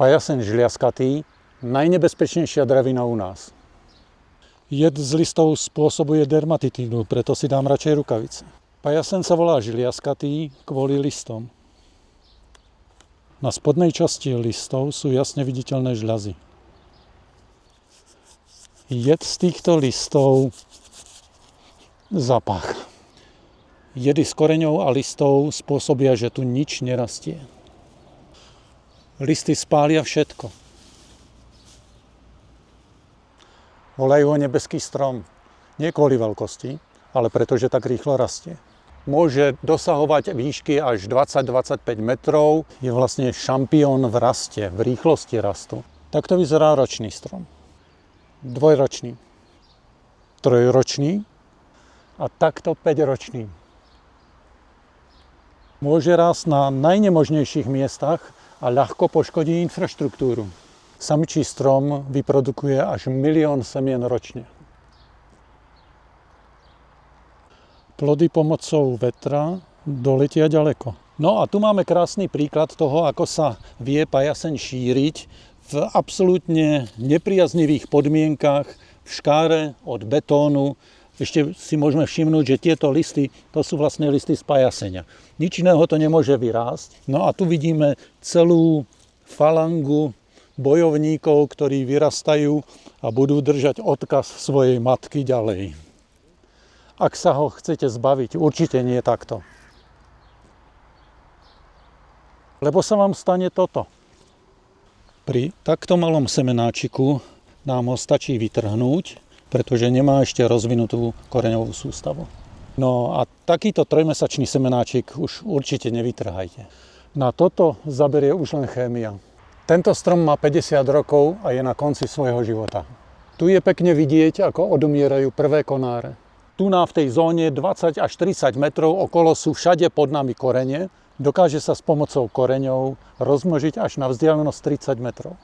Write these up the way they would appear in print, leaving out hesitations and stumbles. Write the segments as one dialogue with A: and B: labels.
A: Pajaseň žliaskatý, najnebezpečnejšia dravina u nás. Jed z listov spôsobuje dermatitídu, preto si dám radšej rukavice. Pajaseň sa volá žliaskatý kvôli listom. Na spodnej časti listov sú jasne viditeľné žľazy. Jed z týchto listov zapach. Jedy z koreňov a listov spôsobia, že tu nič nerastie. Listy spália všetko. Volajú ho nebeský strom. Nie kvôli veľkosti, ale pretože tak rýchlo rastie. Môže dosahovať výšky až 20-25 metrov. Je vlastne šampión v raste, v rýchlosti rastu. Takto vyzerá ročný strom. Dvojročný. Trojročný. A takto 5-ročný. Môže rásť na najnemožnejších miestach a ľahko poškodí infraštruktúru. Samičí strom vyprodukuje až 1 000 000 semien ročne. Plody pomocou vetra doletia ďaleko. No a tu máme krásny príklad toho, ako sa vie pajaseň šíriť v absolútne nepriaznivých podmienkach, v škáre od betónu. Ešte si môžeme všimnúť, že tieto listy, to sú vlastne listy z pajaseňa. Nič iného to nemôže vyrásť. No a tu vidíme celú falangu bojovníkov, ktorí vyrastajú a budú držať odkaz svojej matky ďalej. Ak sa ho chcete zbaviť, určite nie takto. Lebo sa vám stane toto. Pri takto malom semenáčiku nám ho stačí vytrhnúť, pretože nemá ešte rozvinutú koreňovú sústavu. No a takýto 3-mesačný semenáčik už určite nevytrhajte. Na toto zaberie už len chémia. Tento strom má 50 rokov a je na konci svojho života. Tu je pekne vidieť, ako odomierajú prvé konáre. Tu v tej zóne 20 až 30 metrov okolo sú všade pod nami korene. Dokáže sa s pomocou koreňov rozmnožiť až na vzdialenosť 30 metrov.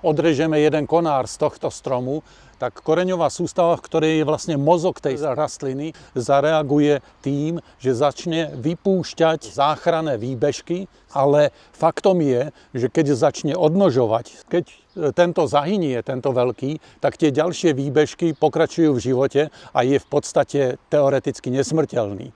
A: Odrežeme jeden konár z tohto stromu, tak koreňová sústava, v ktorej je vlastne mozog tej rastliny, zareaguje tým, že začne vypúšťať záchranné výbežky, ale faktom je, že keď začne odmnožovať, keď tento zahynie, tento veľký, tak tie ďalšie výbežky pokračujú v živote a je v podstate teoreticky nesmrteľný.